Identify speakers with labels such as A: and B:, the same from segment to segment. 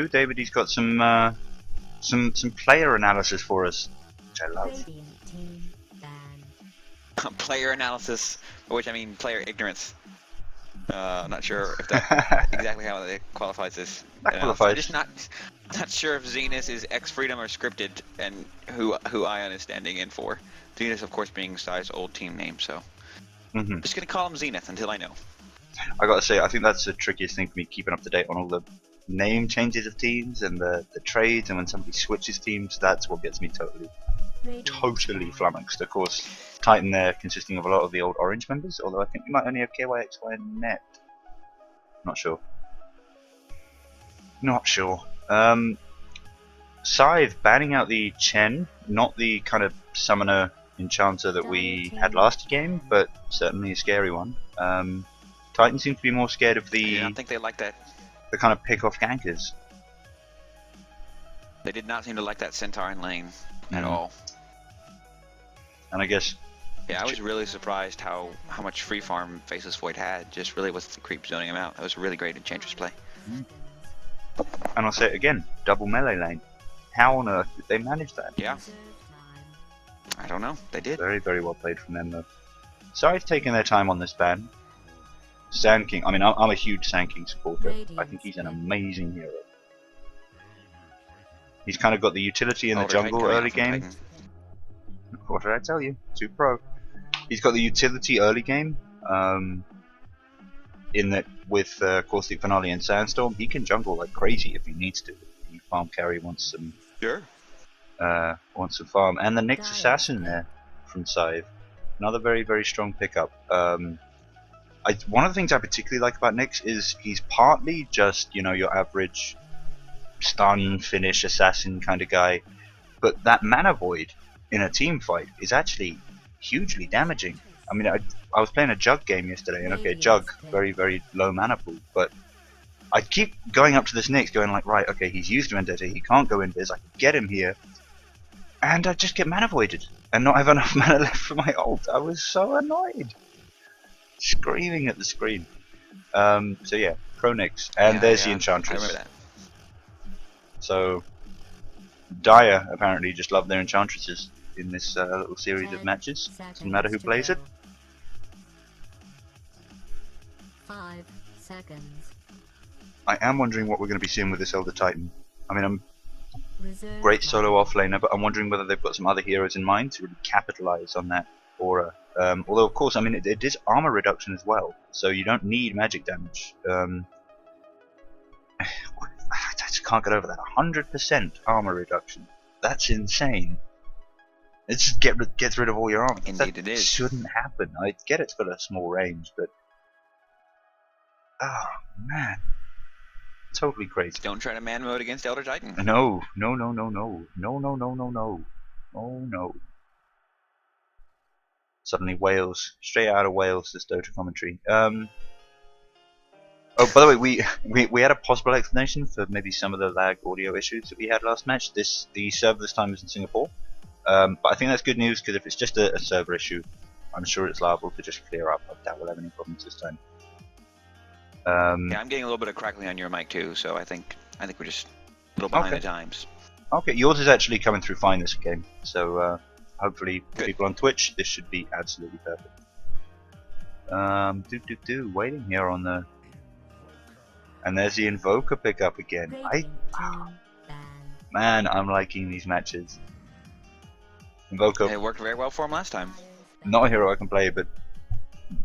A: Davidy's got some player analysis for us, which I love.
B: Player analysis, for which I mean player ignorance. I'm not sure if that exactly how it qualifies this.
A: That qualifies.
B: I'm just not sure if Zenith is X Freedom or scripted, and who Ion is standing in for. Zenith, of course, being Scythe's old team name, so just gonna call him Zenith until I know.
A: I gotta say, I think that's the trickiest thing for me, keeping up to date on all the name changes of teams and the trades, and when somebody switches teams, that's what gets me totally flummoxed. Of course, Titan there consisting of a lot of the old Orange members, although I think we might only have KYXY and Net. Not sure. Not sure. Scythe banning out the Chen, not the kind of summoner enchanter that we had last game, but certainly a scary one. Titan seems to be more scared of the.
B: I don't think they like that.
A: The kind of pick-off gankers.
B: They did not seem to like that Centaur in lane at all.
A: And I guess.
B: Yeah, I was really surprised how much free farm Faceless Void had, just really with the creep zoning him out. That was a really great Enchantress play.
A: And I'll say it again, double melee lane. How on earth did they manage that?
B: Yeah. I don't know, they did.
A: Very, very well played from them though. Scythe taking their time on this ban. Sand King, I mean, I'm a huge Sand King supporter. I think he's an amazing hero. He's kind of got the utility in the jungle early game. What did I tell you? Too pro. He's got the utility early game. In that with Caustic Finale and Sandstorm, he can jungle like crazy if he needs to. If farm carry wants some.
B: Sure.
A: Wants some farm, and the Nyx Assassin there from Scythe, another very, very strong pickup. One of the things I particularly like about Nyx is he's partly just, you know, your average stun, finish, assassin kind of guy, but that mana void in a team fight is actually hugely damaging. I mean, I was playing a Jug game yesterday, and okay, Jug, very, very low mana pool, but I keep going up to this Nyx going like, right, okay, he's used Vendetta, he can't go in Biz, I can get him here, and I just get mana voided, and not have enough mana left for my ult. I was so annoyed. Screaming at the screen. So yeah, pro Nyx, and there's the Enchantress.
B: I remember that.
A: So Dire apparently just love their Enchantresses in this little series of matches. Doesn't matter who plays it.
C: 5 seconds.
A: I am wondering what we're going to be seeing with this Elder Titan. I mean, I'm great solo offlaner, but I'm wondering whether they've got some other heroes in mind to really capitalize on that aura. Although, of course, I mean, it is armor reduction as well, so you don't need magic damage. I just can't get over that. 100% armor reduction. That's insane. It just gets rid of all your armor.
B: Indeed,
A: that
B: it is.
A: Shouldn't happen. I get it's got a small range, but oh man, totally crazy.
B: Don't try to man mode against Elder Titan.
A: No, no, no, no, no, no, no, no, no, no. Oh no. Suddenly Wales, straight out of Wales, this Dota commentary. Oh, by the way, we had a possible explanation for maybe some of the lag audio issues that we had last match. The server this time is in Singapore, but I think that's good news, because if it's just a server issue, I'm sure it's liable to just clear up. I doubt we'll have any problems this time.
B: Yeah, I'm getting a little bit of crackling on your mic too, so I think we're just a little behind the times.
A: Okay, yours is actually coming through fine this game, so hopefully for people on Twitch, this should be absolutely perfect. Waiting here on the. And there's the Invoker pickup again. Man, I'm liking these matches. Invoker.
B: It worked very well for him last time.
A: Not a hero I can play, but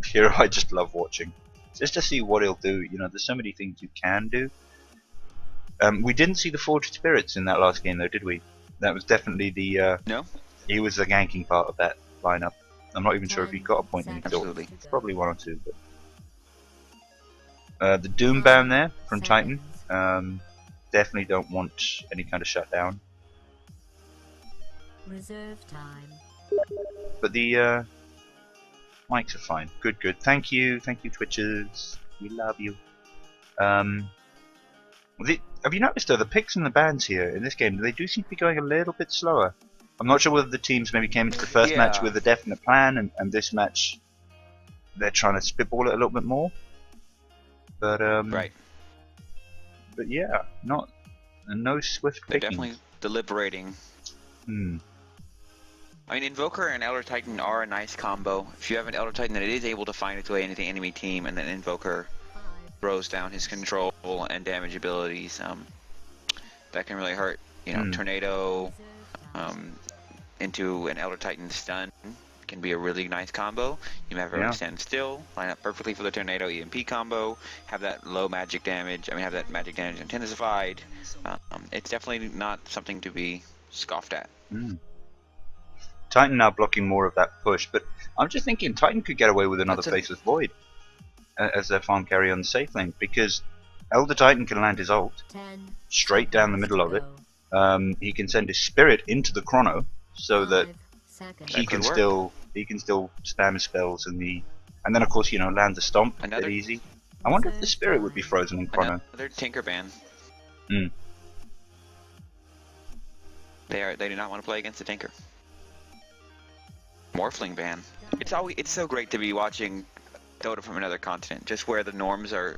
A: hero I just love watching. Just to see what he'll do. You know, there's so many things you can do. We didn't see the Forged Spirits in that last game though, did we? That was definitely the.
B: No.
A: He was the ganking part of that lineup. I'm not even sure if he got a point in his
B: Absolutely.
A: Probably one or two, but. The Doom ban there from Titan. Definitely don't want any kind of shutdown.
C: Reserve time.
A: But the mics are fine. Good, good. Thank you, Twitchers. We love you. Have you noticed though the picks and the bans here in this game? They do seem to be going a little bit slower. I'm not sure whether the teams maybe came into the first match with a definite plan, and this match they're trying to spitball it a little bit more. But
B: right.
A: But yeah, not And no swift
B: They're
A: pickings.
B: definitely deliberating. I mean, Invoker and Elder Titan are a nice combo. If you have an Elder Titan that is able to find its way into the enemy team, and then Invoker throws down his control and damage abilities, that can really hurt. You know, Tornado into an Elder Titan stun can be a really nice combo. You may have everyone stand still, line up perfectly for the Tornado EMP combo, have that low magic damage, have that magic damage intensified. It's definitely not something to be scoffed at.
A: Titan now blocking more of that push, but I'm just thinking Titan could get away with another Faceless Void as their farm carry on the safe lane, because Elder Titan can land his ult straight down the middle of it. He can send his Spirit into the Chrono so that he can still spam his spells, and then of course, you know, lands a Stomp a bit easy. I wonder if the Spirit would be frozen in Chrono.
B: Another Tinker ban. They do not want to play against the Tinker. Morphling ban. It's so great to be watching Dota from another continent, just where the norms are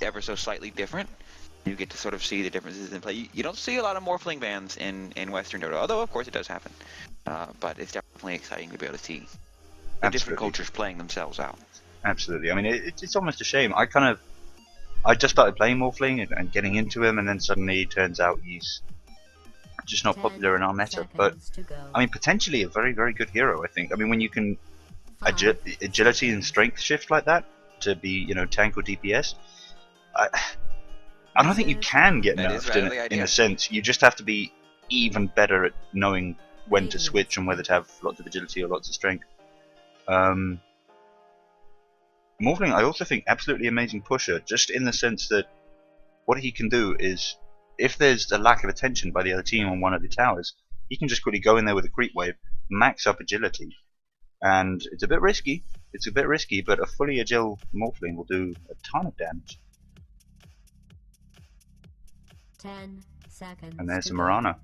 B: ever so slightly different. You get to sort of see the differences in play. You don't see a lot of Morphling bans in Western Dota, although of course it does happen. But it's definitely exciting to be able to see the different cultures playing themselves out.
A: Absolutely. I mean, it's almost a shame. I just started playing Morphling and getting into him, and then suddenly it turns out he's just not popular in our meta. But I mean, potentially a very, very good hero, I think. I mean, when you can agility and strength shift like that to be, you know, tank or DPS, I don't think you can get nerfed in a sense. You just have to be even better at knowing when to switch and whether to have lots of agility or lots of strength. Morphling, I also think absolutely amazing pusher, just in the sense that what he can do is, if there's a lack of attention by the other team on one of the towers, he can just quickly go in there with a creep wave, max up agility, and it's a bit risky. But a fully agile Morphling will do a ton of damage.
C: 10 seconds.
A: And there's the Mirana.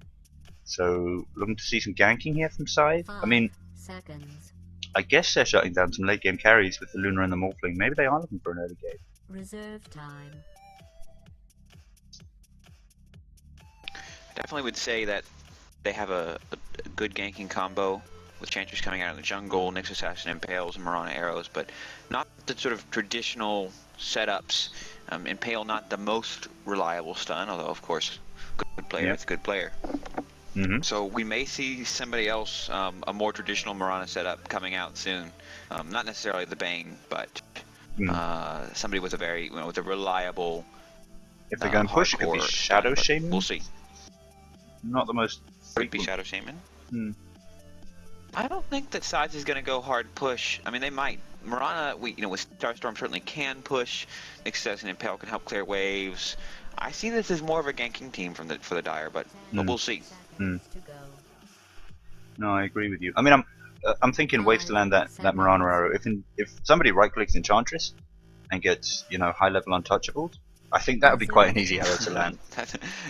A: So looking to see some ganking here from Scythe. I mean, I guess they're shutting down some late game carries with the Luna and the Morphling. Maybe they are looking for an early game.
C: Reserve time.
B: Definitely would say that they have a good ganking combo with Chantress coming out in the jungle, Nyx Assassin Impales, and Mirana Arrows, but not the sort of traditional setups. Impale not the most reliable stun, although of course, good player, it's a good player. So we may see somebody else, a more traditional Mirana setup coming out soon. Not necessarily the Bane, but somebody with a very, with a reliable.
A: If they're going to push, it could be Shadow Shaman.
B: We'll see.
A: Not the most frequent.
B: Could be Shadow Shaman. I don't think that Scythe is going to go hard push. I mean, they might. Mirana, with Starstorm certainly can push. Nyx Assassin and Impale can help clear waves. I see this as more of a ganking team for the Dire, but we'll see.
A: No, I agree with you. I mean, I'm thinking ways to land that Mirana arrow. If somebody right clicks Enchantress and gets, you know, high level untouchables, I think that would be quite an easy arrow to land.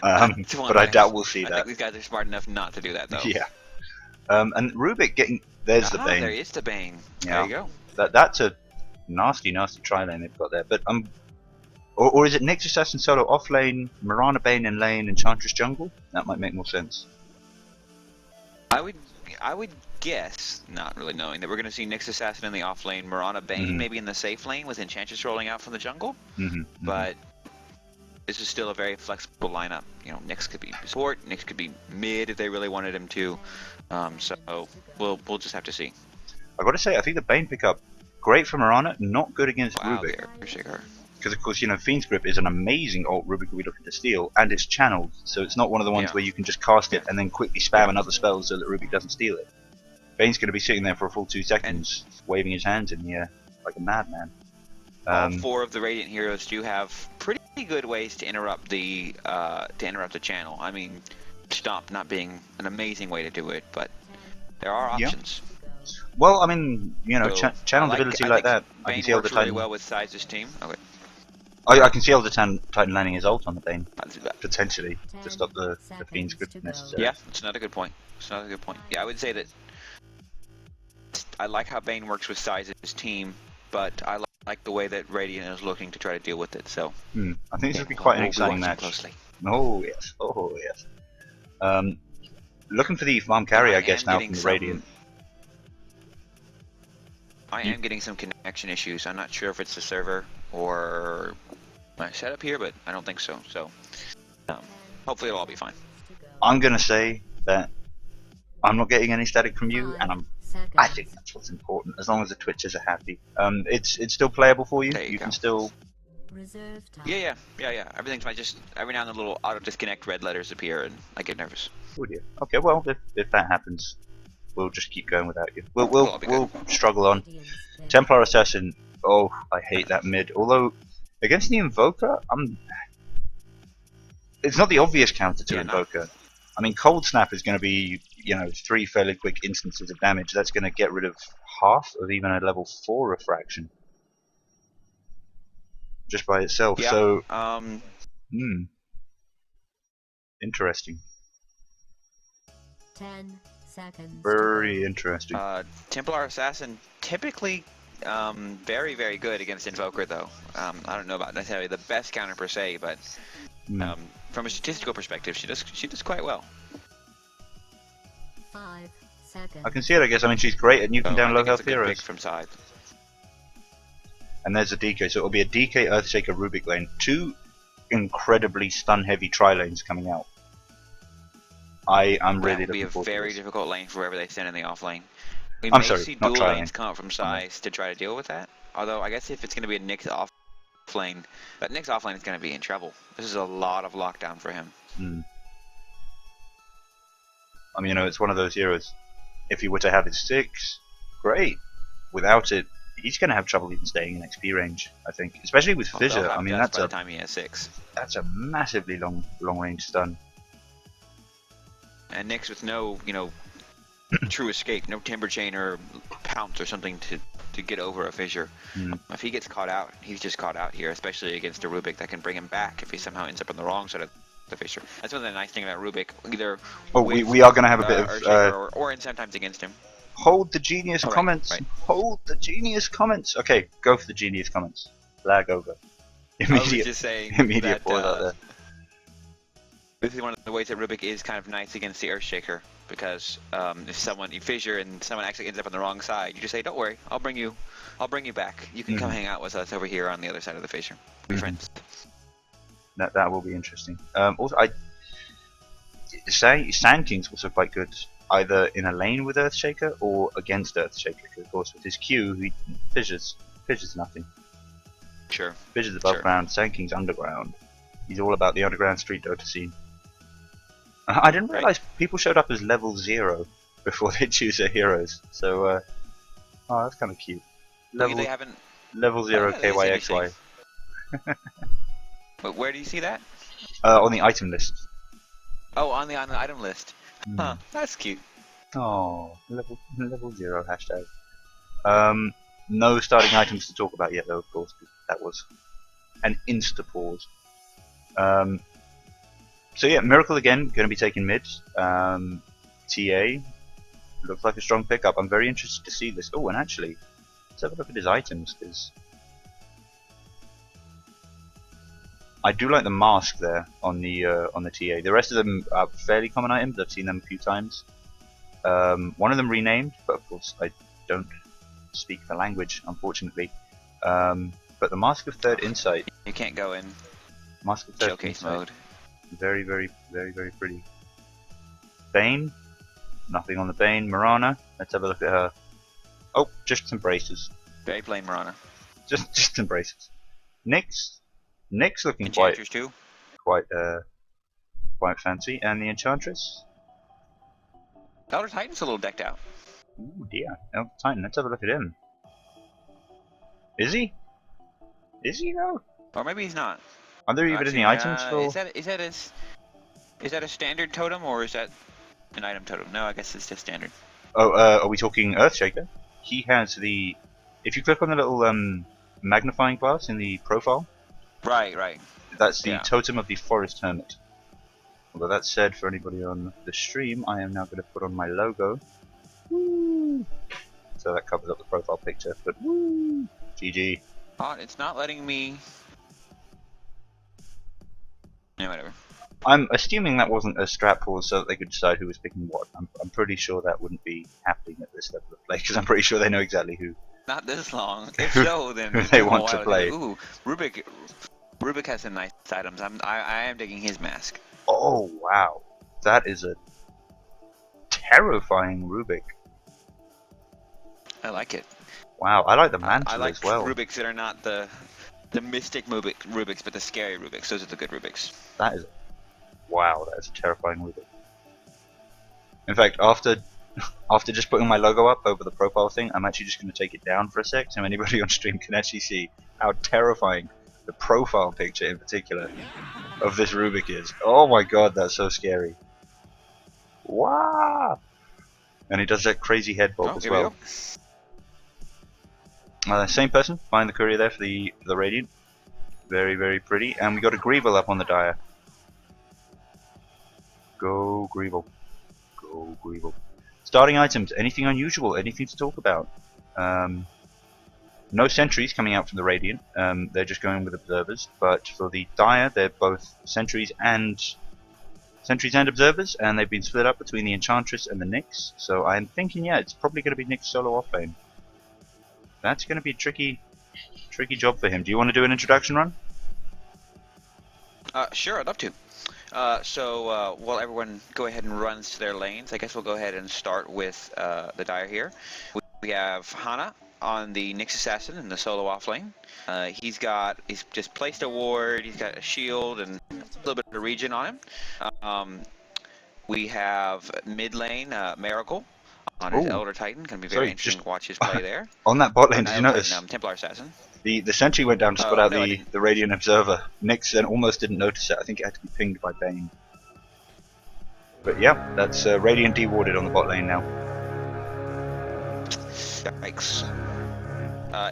A: But I doubt we'll see that.
B: I think these guys are smart enough not to do that, though.
A: Yeah. And Rubik getting there's the Bane.
B: There is the Bane.
A: Yeah.
B: There you go.
A: That's a nasty tri lane they've got there. But or is it Nyx Assassin solo off lane, Mirana Bane in lane, Enchantress jungle? That might make more sense.
B: I would guess, not really knowing, that we're going to see Nyx Assassin in the off lane, Mirana Bane maybe in the safe lane with Enchantress rolling out from the jungle. But this is still a very flexible lineup. You know, Nyx could be support, Nyx could be mid if they really wanted him to. So we'll just have to see.
A: I've got to say, I think the Bane pickup, great for Mirana, not good against Rubik. Because of course, you know, Fiend's Grip is an amazing ult Rubik will be looking to steal, and it's channeled, so it's not one of the ones where you can just cast it and then quickly spam another spell so that Rubik doesn't steal it. Bane's going to be sitting there for a full 2 seconds, waving his hands in the air like a madman.
B: All 4 of the Radiant heroes do have pretty good ways to interrupt the channel. I mean, Stomp not being an amazing way to do it, but there are options.
A: Well, I mean, you know,
B: So,
A: channel ability like that. I can see all the
B: really
A: time.
B: well with Scythe's team. Okay.
A: I can see all the Titan landing his ult on the Bane, potentially, to stop the Fiend's Grip if necessary.
B: Yeah, it's another good point. Yeah, I would say that I like how Bane works with Scythe's team, but I like the way that Radiant is looking to try to deal with it. So
A: I think this would be quite an exciting match. Oh yes, oh yes. Looking for the farm carry, I guess, now from the Radiant.
B: I am getting some connection issues. I'm not sure if it's the server or my setup here, but I don't think so. So hopefully it'll all be fine.
A: I'm gonna say that I'm not getting any static from you, and I think that's what's important. As long as the Twitchers are happy, it's still playable for you. You can still.
B: Yeah. Everything's fine. Just every now and then little auto disconnect red letters appear, and I get nervous.
A: Oh dear. Okay, well if that happens, we'll just keep going without you. We'll struggle on. Templar Assassin. Oh, I hate that mid. Although against the Invoker, it's not the obvious counter to Invoker. I mean, Cold Snap is going to be, 3 fairly quick instances of damage. That's going to get rid of half of even a level 4 refraction. Just by itself.
B: Yeah.
A: So, interesting.
C: 10 seconds.
A: Very interesting.
B: Templar Assassin typically very, very good against Invoker, though. I don't know about necessarily the best counter per se, but from a statistical perspective, she does quite well.
C: 5 seconds.
A: I can see it, I guess. I mean, she's great at nuking down low health heroes.
B: Pick from Scythe.
A: And there's a DK, so it'll be a DK Earthshaker Rubik lane. 2 incredibly stun-heavy tri-lanes coming out. I'm really looking forward to this.
B: That will be a very difficult lane for wherever they stand in the off lane. We
A: I'm
B: may
A: sorry,
B: see
A: not
B: dual
A: tri-lane.
B: lanes come up from Scythe to try to deal with that. Although, I guess if it's going to be a Nyx off lane, that Nyx off lane is going to be in trouble. This is a lot of lockdown for him.
A: I mean, it's one of those heroes. If he were to have his 6, great. Without it, he's going to have trouble even staying in XP range, I think. Especially with Fissure. I mean, that's
B: by the time he has 6.
A: That's a massively long range stun.
B: And Nyx with no, true escape, no Timber Chain or Pounce or something to get over a Fissure. If he gets caught out, he's just caught out here, especially against a Rubik that can bring him back if he somehow ends up on the wrong side of the Fissure. That's one of the nice thing about Rubik. Either
A: we are going to have a bit of
B: or sometimes against him.
A: Hold the genius comments. Right. Hold the genius comments. Okay, go for the genius comments. Flag over. Immediate.
B: I was just saying
A: immediate pause out there.
B: This is one of the ways that Rubik is kind of nice against the Earthshaker, because if you Fissure and someone actually ends up on the wrong side, you just say, "Don't worry, I'll bring you back. You can come hang out with us over here on the other side of the Fissure. We're friends."
A: That will be interesting. Also, Sand King's also quite good, either in a lane with Earthshaker or against Earthshaker. Of course, with his Q, he Fissure's nothing.
B: Sure.
A: Fissure's above ground. Sand King's underground. He's all about the underground street Dota scene. I didn't realize people showed up as level 0 before they choose their heroes. So, that's kind of cute. Level 0 KYXY.
B: But where do you see that?
A: On the item list.
B: Oh, on the item list. Huh, that's cute.
A: Oh, level 0 hashtag. No starting items to talk about yet, though. Of course, that was an insta pause. So yeah, Meracle again, going to be taking mid. TA looks like a strong pickup. I'm very interested to see this. Oh, and actually, let's have a look at his items, because I do like the mask there on the TA. The rest of them are fairly common items. I've seen them a few times. One of them renamed, but of course I don't speak the language, unfortunately. But the Mask of Third Insight.
B: You can't go in
A: Mask of Third
B: showcase
A: Insight.
B: mode.
A: Very, very, very, very pretty. Bane. Nothing on the Bane. Mirana. Let's have a look at her. Oh, just some braces.
B: Very plain Mirana.
A: Just some braces. Nyx looking
B: Enchantress too.
A: quite fancy. And the Enchantress.
B: Elder Titan's a little decked out.
A: Ooh dear. Elder Titan. Let's have a look at him. Is he? Is he though?
B: Or maybe he's not.
A: Are there even any items for?
B: Is that a standard totem, or is that an item totem? No, I guess it's just standard.
A: Oh, are we talking Earthshaker? He has the. If you click on the little magnifying glass in the profile.
B: Right.
A: That's the totem of the Forest Hermit. Although that said, for anybody on the stream, I am now going to put on my logo. Woo! So that covers up the profile picture. But woo! GG.
B: It's not letting me. Yeah, whatever.
A: I'm assuming that wasn't a strat pause so that they could decide who was picking what. I'm pretty sure that wouldn't be happening at this level of play because I'm pretty sure they know exactly who
B: Not this long. If so, then
A: who
B: it
A: they
B: took them a
A: want to
B: while
A: play.
B: Ooh, Rubik has some nice items. I am digging his mask.
A: Oh wow, that is a terrifying Rubik.
B: I like it.
A: Wow, I like the
B: I
A: mantle
B: like
A: as well.
B: Rubiks that are not the mystic Rubiks, but the scary Rubiks. Those are the good Rubiks.
A: That is, wow, that is a terrifying Rubik. In fact, after just putting my logo up over the profile thing, I'm actually just going to take it down for a sec so anybody on stream can actually see how terrifying the profile picture in particular of this Rubik is. Oh my god, that's so scary. Wow! And he does that crazy head bob as well. Same person, find the courier there for the Radiant. Very, very pretty. And we got a Greeble up on the Dire. Go Greeble. Go Greeble. Starting items, anything unusual, anything to talk about? No sentries coming out from the Radiant, they're just going with observers, but for the Dire they're both sentries and observers, and they've been split up between the Enchantress and the Nyx, so I'm thinking, yeah, it's probably going to be Nyx solo offlane. That's going to be a tricky job for him. Do you want to do an introduction run?
B: Sure, I'd love to. While everyone go ahead and runs to their lanes, I guess we'll go ahead and start with the Dire here. We have Hana on the Nyx Assassin in the solo off lane. He's just placed a ward, he's got a shield and a little bit of regen on him. We have mid lane Meracle on his Elder Titan. Gonna be very interesting to watch his play there.
A: On that bot lane, did you notice?
B: Templar Assassin.
A: The sentry went down to spot out
B: no,
A: the Radiant Observer. Nyx then almost didn't notice it. I think it had to be pinged by Bane. But yeah, that's Radiant dewarded on the bot lane now.
B: Yikes.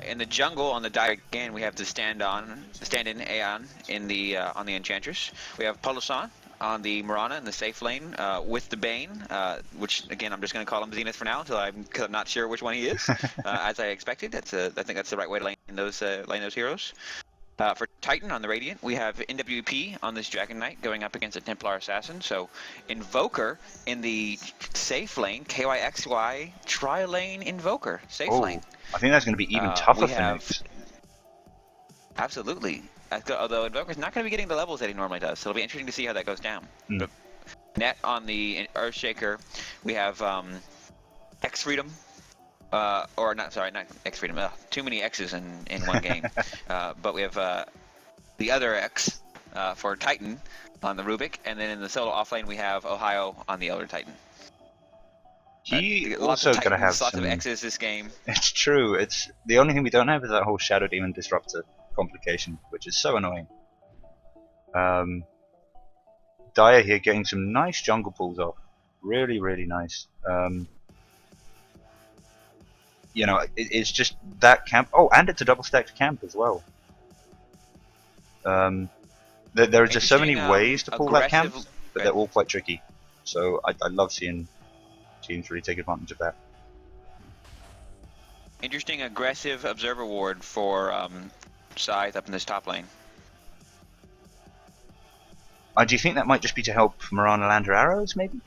B: In the jungle on the Dire again, we have the stand-in Aeon in the on the Enchantress. We have Palosan on the Mirana in the safe lane with the Bane, which again I'm just going to call him Zenith for now until I'm not sure which one he is. As I expected, I think that's the right way to lane those heroes. For Titan on the Radiant, we have NWP on this Dragon Knight going up against a Templar Assassin. So Invoker in the safe lane, KYXY tri-lane Invoker, safe lane.
A: I think that's going to be even tougher for Nyx.
B: Absolutely. Although Invoker's not going to be getting the levels that he normally does, so it'll be interesting to see how that goes down. But net on the Earthshaker, we have X-Freedom. Not X-Freedom. Too many X's in one game. But we have the other X for Titan on the Rubik, and then in the solo offlane we have Ohio on the Elder Titan.
A: He also going to have
B: lots of X's this game.
A: It's true. It's the only thing we don't have is that whole Shadow Demon Disruptor complication, which is so annoying. Dire here getting some nice jungle pulls off. Really, really nice. You know, it's just that camp. Oh, and it's a double stacked camp as well. There are just so many ways to pull that camp, but they're all quite tricky. So I love seeing teams really take advantage of that.
B: Interesting aggressive observer ward for Scythe up in this top lane.
A: Do you think that might just be to help Mirana land her arrows, maybe?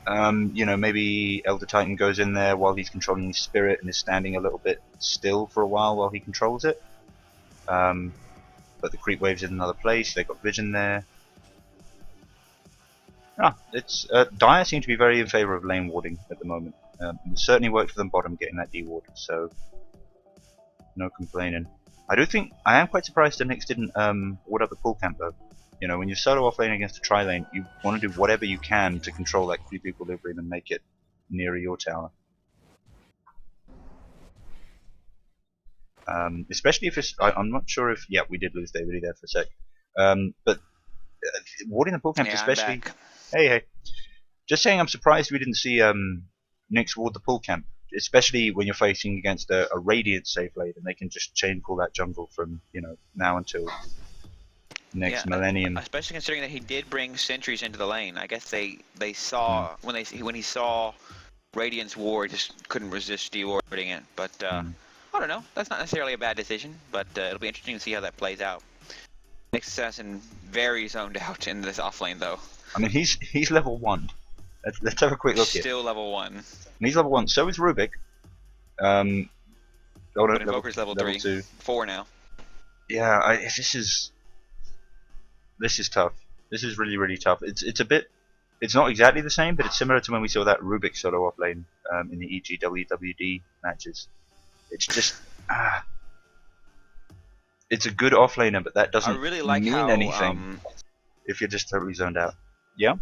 A: You know, maybe Elder Titan goes in there while he's controlling his spirit and is standing a little bit still for a while he controls it. But the creep wave's in another place, they've got vision there. It's Dire seem to be very in favour of lane warding at the moment. It certainly worked for them bottom getting that D-ward, so no complaining. I am quite surprised that Nyx didn't ward up the pull camp though. You know, when you're solo off lane against a tri lane, you want to do whatever you can to control that creep equilibrium and make it nearer your tower. Especially if it's, I'm not sure if, yeah, we did lose davidy there for a sec. But warding the pull camp, especially. Hey. Just saying, I'm surprised we didn't see Nyx ward the pull camp, especially when you're facing against a Radiant safe lane and they can just chain pull that jungle from, you know, now until next millennium.
B: Especially considering that he did bring sentries into the lane. I guess they saw when he saw Radiant's ward, just couldn't resist dewarding it. But I don't know. That's not necessarily a bad decision, but it'll be interesting to see how that plays out. Nyx Assassin very zoned out in this off lane though.
A: I mean, he's level 1. Let's have a quick look here.
B: Still level 1.
A: And he's level 1. So is Rubik. Oh no,
B: But Invoker's level 3.
A: 2.
B: 4 now.
A: Yeah, this is tough. This is really, really tough. It's a bit. It's not exactly the same, but it's similar to when we saw that Rubik solo off lane in the EGWWD matches. It's just. It's a good offlaner, but that doesn't
B: really like
A: mean
B: how,
A: anything if you're just totally zoned out. Yeah?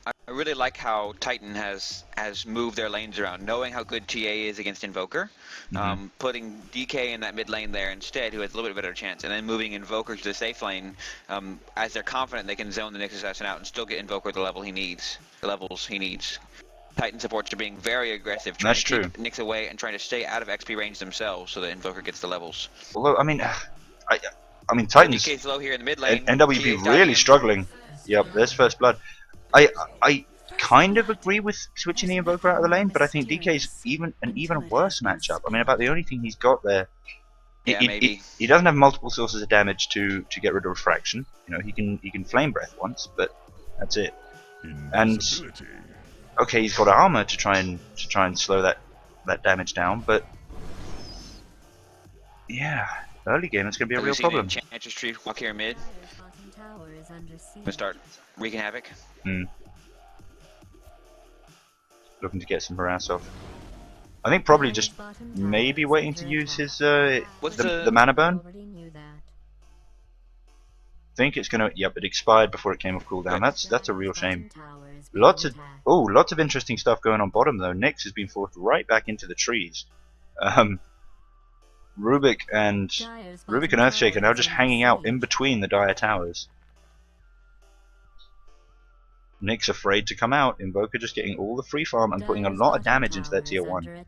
B: I really like how Titan has moved their lanes around, knowing how good TA is against Invoker, putting DK in that mid lane there instead, who has a little bit better chance, and then moving Invoker to the safe lane, as they're confident they can zone the Nyx Assassin out and still get Invoker the levels he needs. Titan supports are being very aggressive, trying to keep Nyx away and trying to stay out of XP range themselves so that Invoker gets the levels.
A: Although, I mean Titans,
B: DK's low here in the mid lane.
A: NWB really struggling. Yep, there's first blood. I kind of agree with switching the Invoker out of the lane, but I think DK's an even worse matchup. I mean, about the only thing he's got there.
B: Yeah, maybe.
A: He doesn't have multiple sources of damage to get rid of refraction. You know, he can flame breath once, but that's it. And okay, he's got armor to try and slow that damage down, but yeah, early game it's gonna be a real problem.
B: Enchantress Tree walk here mid. Gonna start wreaking havoc.
A: Looking to get some harass off. I think probably just maybe waiting to use his the mana burn. I think it's gonna. Yep, it expired before it came off cooldown. That's a real shame. Lots of interesting stuff going on bottom though. Nyx has been forced right back into the trees. Rubik and Earthshake are now just hanging out in between the Dire towers. Nyx afraid to come out. Invoker just getting all the free farm and putting a lot of damage into that tier 1.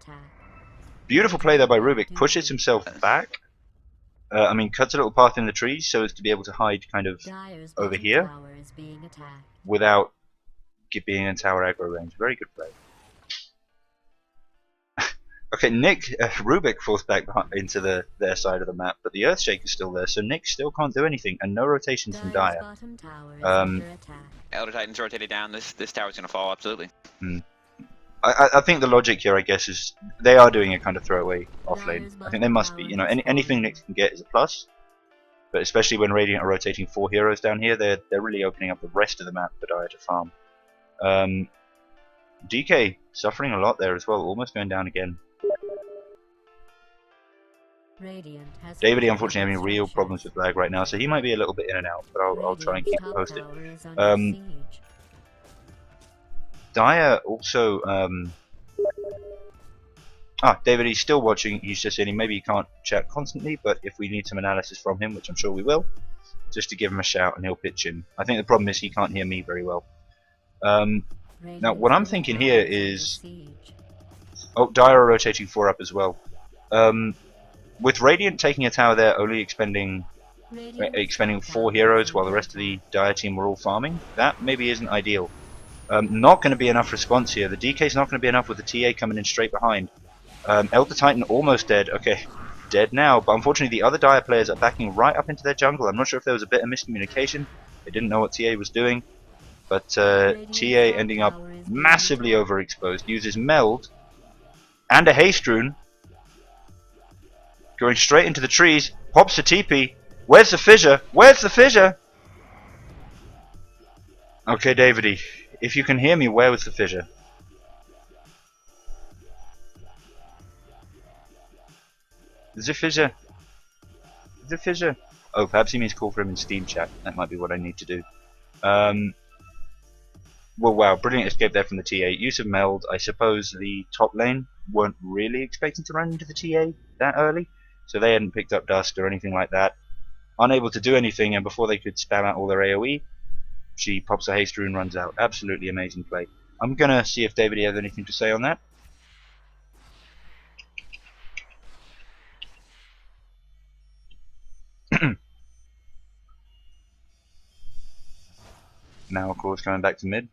A: Beautiful play there by Rubik. Pushes himself back. I mean, cuts a little path in the trees so as to be able to hide kind of over here without being in tower aggro range. Very good play. Okay, Rubik falls back into their side of the map, but the Earthshake is still there, so Nyx still can't do anything, and no rotations from Dire.
B: Elder Titan's rotated down. This tower's gonna fall absolutely.
A: I think the logic here, I guess, is they are doing a kind of throwaway offlane. I think they must be. You know, anything Nyx can get is a plus, but especially when Radiant are rotating 4 heroes down here, they're really opening up the rest of the map for Dire to farm. DK suffering a lot there as well, almost going down again. Davidy unfortunately having real problems with lag right now, so he might be a little bit in and out, but I'll try and keep it posted. Dire also Davidy's still watching. He's just saying maybe he can't chat constantly, but if we need some analysis from him, which I'm sure we will, just to give him a shout and he'll pitch in. I think the problem is he can't hear me very well. Now what I'm thinking here is Dire are rotating 4 up as well. With Radiant taking a tower there, only expending 4 heroes while the rest of the Dire team were all farming, that maybe isn't ideal. Not going to be enough response here. The DK's not going to be enough with the TA coming in straight behind. Elder Titan almost dead. Okay, dead now, but unfortunately the other Dire players are backing right up into their jungle. I'm not sure if there was a bit of miscommunication. They didn't know what TA was doing, but TA ending up massively overexposed. Uses Meld and a Haste Rune. Going straight into the trees, pops a TP. Where's the fissure? Where's the fissure? Okay, Davidy, if you can hear me, where was the fissure? Is there fissure? Is there fissure? Oh, perhaps he means call for him in Steam chat. That might be what I need to do. Well, wow, brilliant escape there from the TA. Use of Meld. I suppose the top lane weren't really expecting to run into the TA that early, so they hadn't picked up dust or anything like that. Unable to do anything, and before they could spam out all their AoE, she pops a haste rune, runs out. Absolutely amazing play. I'm gonna see if David has anything to say on that. Now, of course, going back to mid.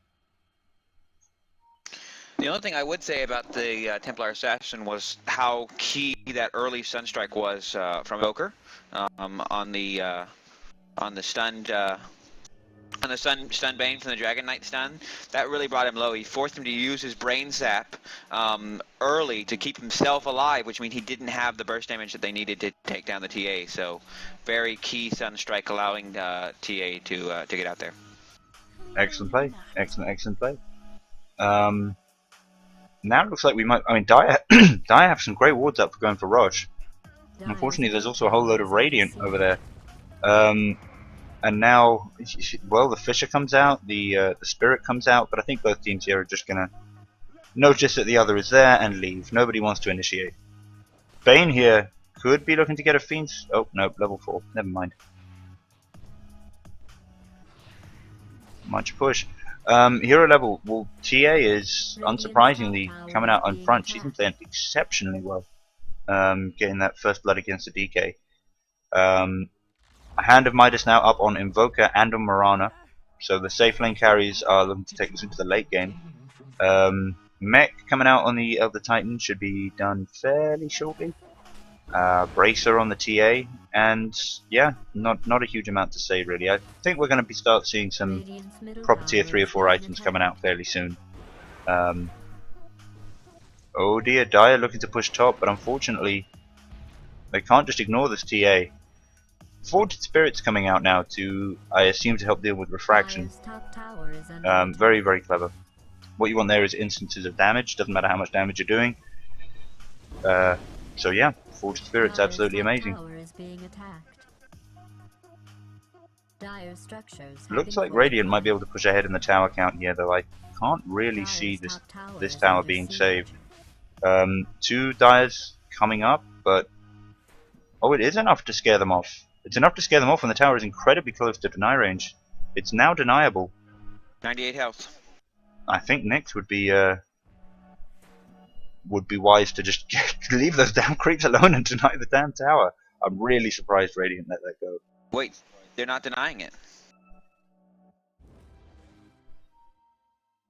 B: The only thing I would say about the Templar Assassin was how key that early Sunstrike was from Evoker on the stunned on the stun bane from the Dragon Knight stun. That really brought him low. He forced him to use his brain sap early to keep himself alive, which means he didn't have the burst damage that they needed to take down the TA. So very key Sunstrike, allowing TA to get out there.
A: Excellent play. Excellent play. Now it looks like we might. I mean, Dire have some great wards up for going for Roche. Unfortunately, there's also a whole load of Radiant over there. And now, well, the Fisher comes out, the Spirit comes out, but I think both teams here are just gonna notice that the other is there and leave. Nobody wants to initiate. Bane here could be looking to get a Fiend's. Oh no, level 4. Never mind. Much push. Hero level. Well, TA is unsurprisingly coming out on front. She's been playing exceptionally well. Getting that first blood against the DK. Hand of Midas now up on Invoker and on Mirana, so the safe lane carries are looking to take us into the late game. Mech coming out on the Elder Titan should be done fairly shortly. Bracer on the TA, and yeah, not a huge amount to say really. I think we're going to start seeing some proper tier 3 or 4 items coming out fairly soon. Oh dear, Dire looking to push top, but unfortunately they can't just ignore this TA. Forged Spirit's coming out now to, I assume, to help deal with refraction. Very, very clever. What you want there is instances of damage, doesn't matter how much damage you're doing. So yeah, Forged Spirit's absolutely amazing. Looks like Radiant might be able to push ahead in the tower count here, though I can't really see this tower being saved. 2 Dyers coming up, but oh, it is enough to scare them off. It's enough to scare them off when the tower is incredibly close to deny range. It's now deniable.
B: 98 health.
A: I think Nyx would be wise to just leave those damn creeps alone and deny the damn tower. I'm really surprised Radiant let that go.
B: Wait, they're not denying it.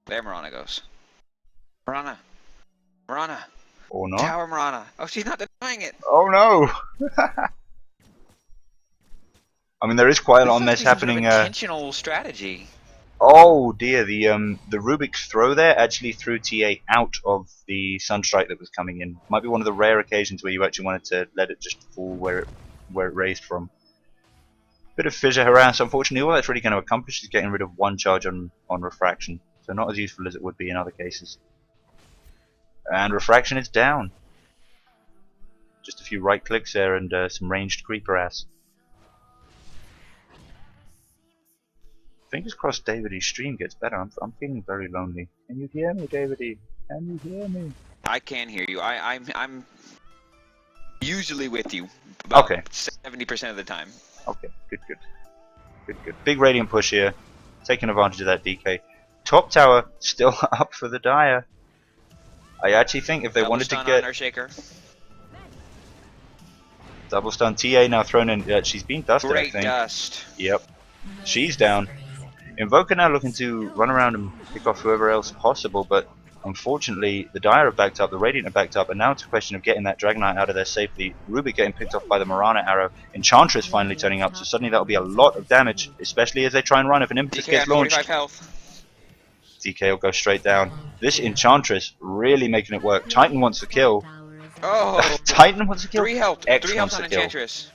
B: There Mirana goes. Mirana.
A: Or not.
B: Tower Mirana. Oh, she's not denying it.
A: Oh no. I mean, there is quite a lot of mess happening.
B: Intentional strategy.
A: Oh dear, the Rubik's throw there actually threw TA out of the Sunstrike that was coming in. Might be one of the rare occasions where you actually wanted to let it just fall where it raised from. Bit of fissure harass. Unfortunately, all that's really going to accomplish is getting rid of 1 charge on refraction, so not as useful as it would be in other cases. And refraction is down. Just a few right clicks there and some ranged creeper ass. Fingers crossed Davidy's stream gets better. I'm feeling very lonely. Can you hear me, Davidy? Can you hear me?
B: I can hear you. I'm usually with you. About
A: okay.
B: 70% of the time.
A: Okay, good. Big Radiant push here. Taking advantage of that DK. Top tower still up for the Dire. I actually think if they wanted to get... Double stun. TA now thrown in. She's been dusted, I think.
B: Great dust.
A: Yep. She's down. Invoker now looking to run around and pick off whoever else possible, but unfortunately the Dire have backed up, the Radiant have backed up, and now it's a question of getting that Dragon Knight out of there safely. Rubik getting picked off by the Mirana arrow. Enchantress finally turning up, so suddenly that'll be a lot of damage, especially as they try and run if an Impetus gets launched.
B: 45 health.
A: DK will go straight down. This Enchantress really making it work. Titan wants to kill.
B: Oh!
A: Titan wants to kill.
B: 3 health.
A: X
B: 3
A: wants
B: health on
A: to kill.
B: Enchantress.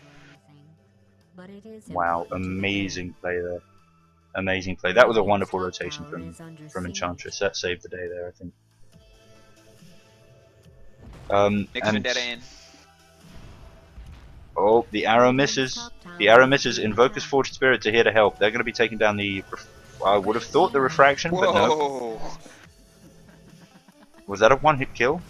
A: Wow, amazing play there. Amazing play. That was a wonderful rotation from Enchantress. That saved the day there, I think. And oh, the arrow misses. The arrow misses. Invoker's Forged Spirits are here to help. They're going to be taking down the... I would have thought the refraction, but no. Was that a one-hit kill?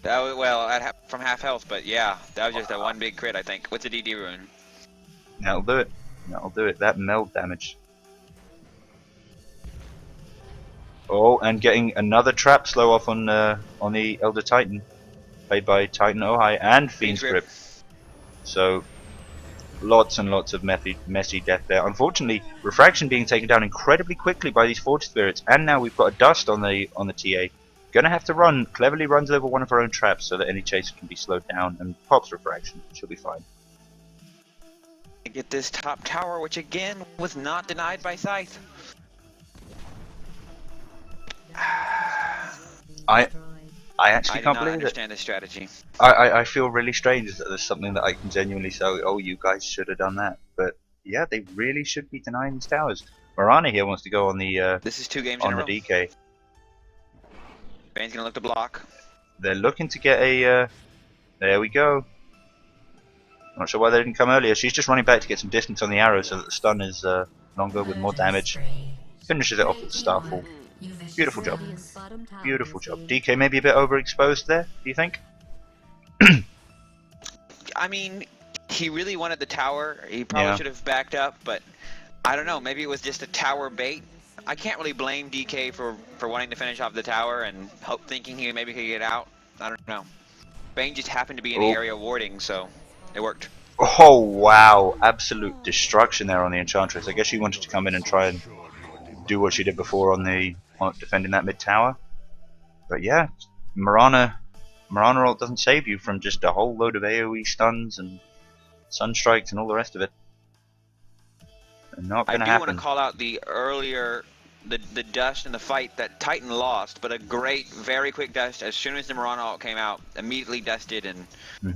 B: That was, well, from half health, but yeah, that was just a one big crit, I think. What's the DD rune?
A: That'll do it. That'll do it. That meld damage. Oh, and getting another trap slow off on the Elder Titan, played by Titan Ohai and Fiend's Grip. So Lots and lots of messy death there. Unfortunately, Refraction being taken down incredibly quickly by these Forge Spirits, and now we've got a Dust on the TA. Gonna have to cleverly runs over one of her own traps so that any chaser can be slowed down, and pops Refraction. She'll be fine.
B: Get this top tower, which again was not denied by Scythe.
A: I actually can't
B: I
A: believe it.
B: understand this strategy.
A: I feel really strange that there's something that I can genuinely say, oh, you guys should have done that. But yeah, they really should be denying these towers. Marana here wants to go on the
B: This is 2 games
A: on
B: in a
A: the
B: row.
A: DK.
B: Vayne's gonna look to block.
A: They're looking to get a. There we go. Not sure why they didn't come earlier. She's just running back to get some distance on the arrow so that the stun is longer with more damage. Finishes it off with the Starfall. Beautiful job. Beautiful job. DK maybe a bit overexposed there, do you think?
B: I mean, he really wanted the tower. He probably should have backed up, but I don't know. Maybe it was just a tower bait. I can't really blame DK for wanting to finish off the tower and thinking he maybe could get out. I don't know. Vayne just happened to be in the area warding, so it worked.
A: Oh wow, absolute destruction there on the Enchantress. I guess she wanted to come in and try and do what she did before on defending that mid tower. But yeah, Marana ult doesn't save you from just a whole load of AoE stuns and sunstrikes and all the rest of it. Not gonna happen.
B: I do want to call out the earlier the dust in the fight that Titan lost, but a great, very quick dust as soon as the Marana ult came out, immediately dusted and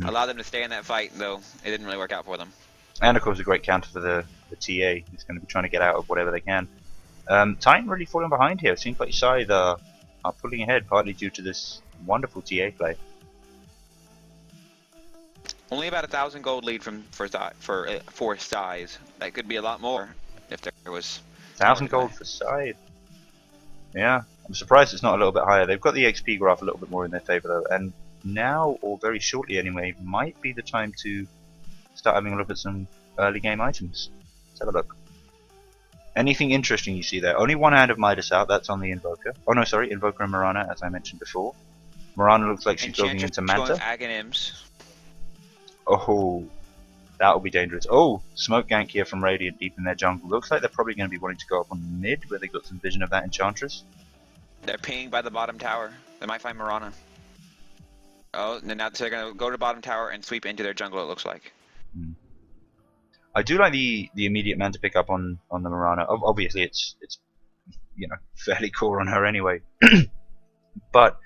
B: allowed them to stay in that fight, though it didn't really work out for them.
A: And of course a great counter for the TA, who's going to be trying to get out of whatever they can. Titan really falling behind here. It seems like Scythe are pulling ahead, partly due to this wonderful TA play.
B: Only about 1,000 gold lead for Scythe. That could be a lot more if there was
A: 1,000 gold for Scythe. Yeah, I'm surprised it's not a little bit higher. They've got the XP graph a little bit more in their favor though, and now, or very shortly anyway, might be the time to start having a look at some early game items. Let's have a look. Anything interesting you see there? Only one hand of Midas out, that's on the Invoker. Oh no, sorry, Invoker and Marana, as I mentioned before. Marana looks like she's building into Manta.
B: Aghanim's.
A: Oh, that will be dangerous. Oh, smoke gank here from Radiant deep in their jungle. Looks like they're probably going to be wanting to go up on mid, where they got some vision of that Enchantress.
B: They're pinged by the bottom tower. They might find Marana. Oh, and now they're going to go to the bottom tower and sweep into their jungle, it looks like.
A: I do like the immediate Manta pickup on the Marana. Obviously, it's fairly core on her anyway. But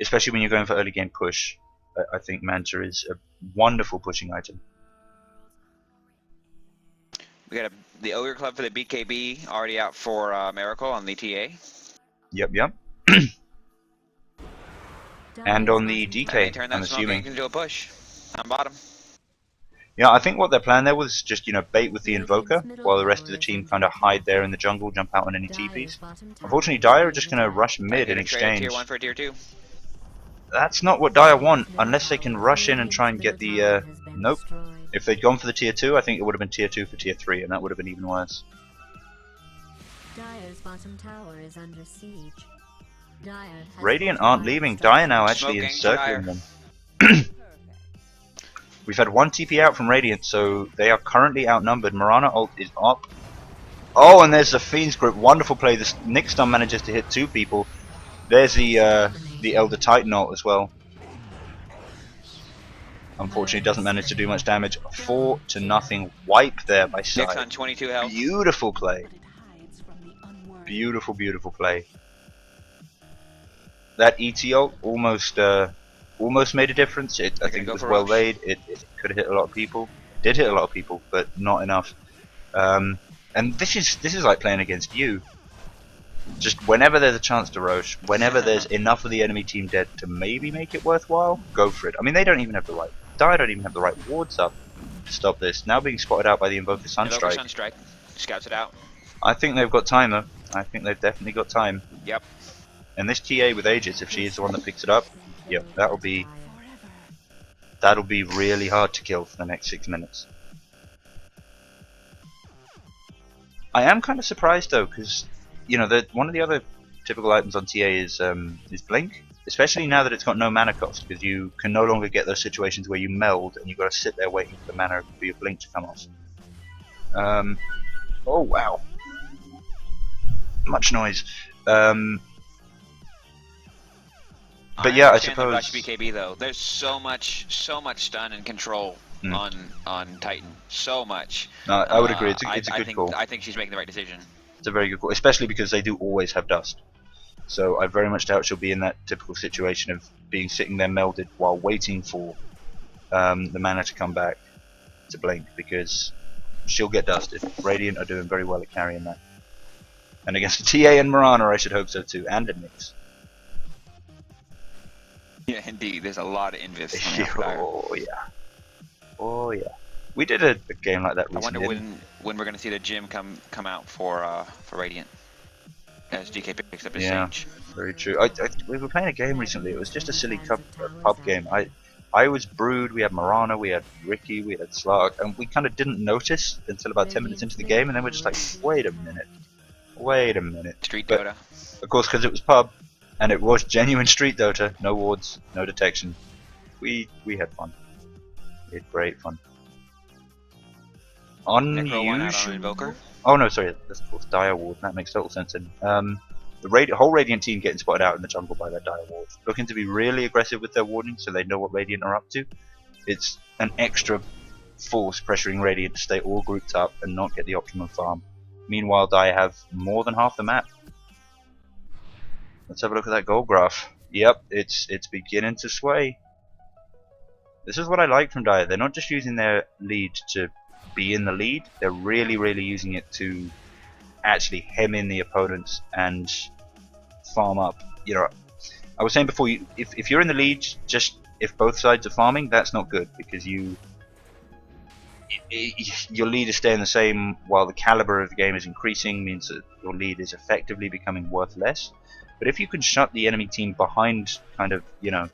A: especially when you're going for early game push, I think Manta is a wonderful pushing item.
B: We got the Ogre Club for the BKB already out for Meracle on the TA.
A: Yep. And on the DK,
B: turn
A: I'm
B: that
A: assuming.
B: Into a push on bottom.
A: Yeah, I think what their plan there was just, bait with the Invoker, while the rest of the team kind of hide there in the jungle, jump out on any TPs. Unfortunately, Dire are just going to rush mid in exchange.
B: Tier 1 for tier 2.
A: That's not what Dire want, unless they can rush in and try and get the, nope. If they'd gone for the tier 2, I think it would have been tier 2 for tier 3, and that would have been even worse.
C: Dire's bottom tower is under siege.
A: Radiant aren't leaving. Dire now actually encircling them. We've had one TP out from Radiant, so they are currently outnumbered. Marana ult is up. Oh, and there's the Fiend's Grip. Wonderful play. This Nick stun manages to hit 2 people. There's the Elder Titan ult as well. Unfortunately, doesn't manage to do much damage. 4-0 wipe there by Scythe.
B: Nick's on 22 health.
A: Beautiful play. Beautiful play. That ET ult almost made a difference. I think it was well laid. It could have hit a lot of people. It did hit a lot of people, but not enough. And this is like playing against you. Just whenever there's a chance to rosh, whenever there's enough of the enemy team dead to maybe make it worthwhile, go for it. I mean, they don't even have the right. Dire don't even have the right wards up to stop this. Now being spotted out by the Invoker Sunstrike.
B: Invoker Sunstrike scouts it out.
A: I think they've got time though. I think they've definitely got time.
B: Yep.
A: And this TA with Aegis, if she is the one that picks it up, yep, that'll be really hard to kill for the next 6 minutes. I am kind of surprised though, because one of the other typical items on TA is Blink, especially now that it's got no mana cost, because you can no longer get those situations where you meld and you've got to sit there waiting for the mana for your Blink to come off. Oh wow, much noise. But yeah, I
B: understand the
A: suppose.
B: rush BKB though. There's so much stun and control on Titan. So much.
A: I would agree. It's a good call.
B: I think she's making the right decision.
A: It's a very good call, especially because they do always have dust. So I very much doubt she'll be in that typical situation of being sitting there melded while waiting for the mana to come back to blink, because she'll get dusted. Radiant are doing very well at carrying that. And against the TA and Mirana, I should hope so too, and a Nyx.
B: Yeah, indeed. There's a lot of invis.
A: Oh yeah. Oh yeah. We did a game like that recently.
B: I wonder when we're gonna see the gym come out for Radiant as GK picks up his stage.
A: Very true. We were playing a game recently. It was just a silly pub game. I was Brood. We had Mirana. We had Ricky. We had Slark, and we kind of didn't notice until about 10 minutes into the game, and then we're just like, wait a minute.
B: Street
A: but,
B: Dota.
A: Of course, because it was pub, and it was genuine street Dota. No wards, no detection. We had fun. We had great fun. Unusual.
B: Invoker.
A: Oh no, sorry, that's of course Dire Ward. That makes total sense. And the whole Radiant team getting spotted out in the jungle by that Dire Ward, looking to be really aggressive with their warding, so they know what Radiant are up to. It's an extra force pressuring Radiant to stay all grouped up and not get the optimum farm. Meanwhile, Dire have more than half the map. Let's have a look at that gold graph. Yep, it's beginning to sway. This is what I like from Dire. They're not just using their lead to be in the lead, they're really using it to actually hem in the opponents and farm up. You know, I was saying before, if you're in the lead, just if both sides are farming, that's not good, because your lead is staying the same while the caliber of the game is increasing, means that your lead is effectively becoming worth less. But if you can shut the enemy team behind kind of, you know,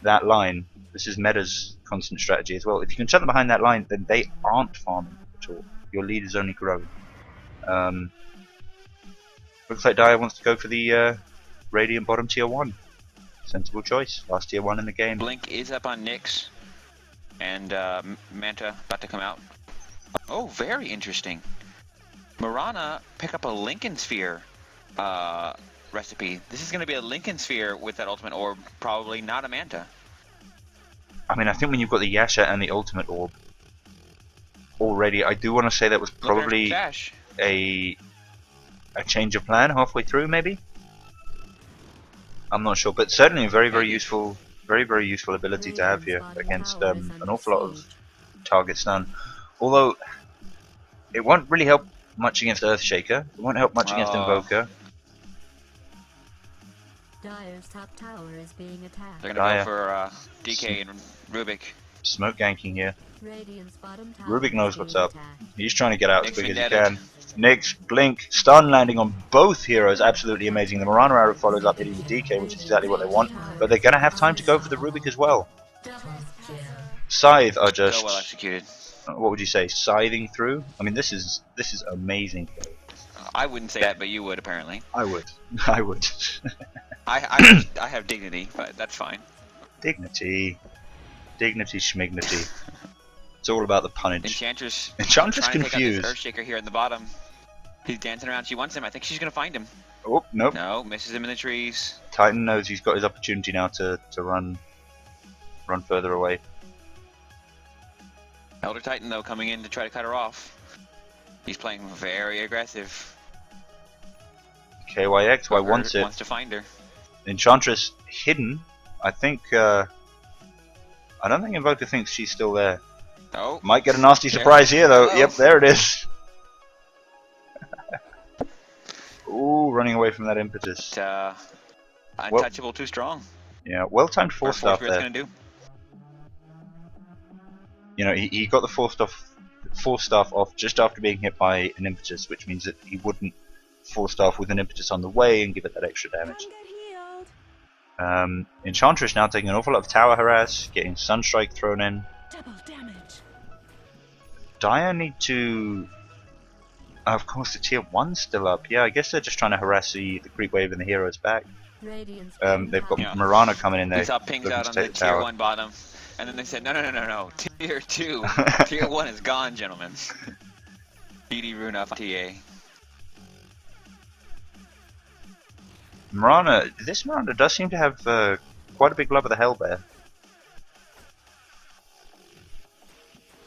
A: that line, this is meta's constant strategy as well. If you can shut them behind that line, then they aren't farming at all. Your lead is only growing. Looks like Dire wants to go for the Radiant bottom tier 1. Sensible choice. Last tier 1 in the game.
B: Blink is up on Nyx, and Manta about to come out. Oh, very interesting. Mirana pick up a Lincoln Sphere recipe. This is going to be a Lincoln Sphere with that ultimate orb, probably not a Manta.
A: I mean, I think when you've got the Yasha and the ultimate orb already, I do want to say that was probably a change of plan halfway through, maybe. I'm not sure, but certainly a very useful, very useful ability to have here against an awful lot of target stun. Although it won't really help much against Earthshaker. It won't help much against Invoker.
C: Dire's top tower is being attacked.
B: They're gonna go for DK and Rubik.
A: Smoke ganking here.
C: Radiant's bottom tower
A: Rubik knows what's up.
C: attacked.
A: He's trying to get out as quick as he can. Nyx, Blink, stun landing on both heroes, absolutely amazing. The Mirana arrow follows up hitting the DK, which is exactly what they want. But they're gonna have time to go for the Rubik as well. Scythe are just
B: So well executed.
A: What would you say? Scything through? I mean, this is amazing.
B: I wouldn't say that, but you would apparently.
A: I would. I would.
B: I have dignity, but that's fine.
A: Dignity, schmignity. It's all about the punnage.
B: Enchantress
A: confused.
B: Earthshaker here in the bottom. He's dancing around. She wants him. I think she's gonna find him.
A: Oh nope.
B: No, misses him in the trees.
A: Titan knows he's got his opportunity now to run further away.
B: Elder Titan though coming in to try to cut her off. He's playing very aggressive.
A: KYXY wants it.
B: Wants to find her.
A: Enchantress hidden. I think. I don't think Invoker thinks she's still there.
B: Oh.
A: Might get a nasty surprise here though. Yep, there it is. Ooh, running away from that impetus.
B: Untouchable, too strong.
A: Yeah, well timed force staff there.
B: Gonna do.
A: You know, he got the force staff off just after being hit by an impetus, which means that he wouldn't force staff with an impetus on the way and give it that extra damage. Enchantress now taking an awful lot of tower harass, getting Sunstrike thrown in.
C: Double damage.
A: Dire need to... of course the tier 1's still up. Yeah, I guess they're just trying to harass the creep wave and the heroes back. They've got Mirana coming in there.
B: We saw pings out on the tier 1 bottom. And then they said, no, tier 2. Tier 1 is gone, gentlemen. DD rune off TA.
A: This Mirana does seem to have quite a big love of the Hellbear.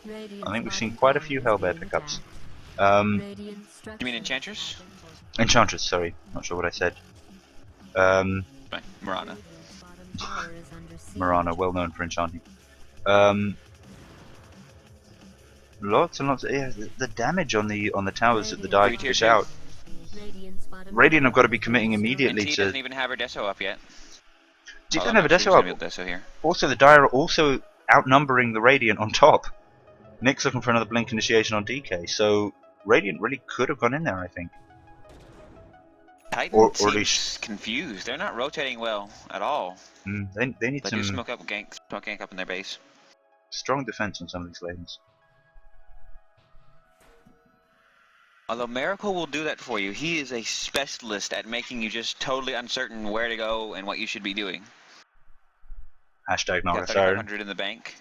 A: I think we've seen quite a few Hellbear pickups.
B: You mean Enchantress?
A: Enchantress, sorry. Not sure what I said.
B: Right, Mirana.
A: Mirana, well known for enchanting. Lots and lots. Yeah, the damage on the towers that the die push out. Radiant have got to be committing immediately
B: and T
A: to.
B: doesn't even have her Deso up yet.
A: T
B: Although
A: doesn't have a
B: I'm
A: Deso
B: sure
A: up.
B: she's gonna Deso here.
A: Also, the die are also outnumbering the Radiant on top. Nick's looking for another blink initiation on DK, so Radiant really could have gone in there, I think.
B: Titan
A: Or at
B: seems
A: least
B: confused. They're not rotating well at all.
A: they need
B: They
A: some
B: do smoke gank up in their base.
A: strong defense on some of these lanes.
B: Although Meracle will do that for you. He is a specialist at making you just totally uncertain where to go and what you should be doing.
A: Hashtag not
B: Got
A: a siren.
B: 3,500 in the bank.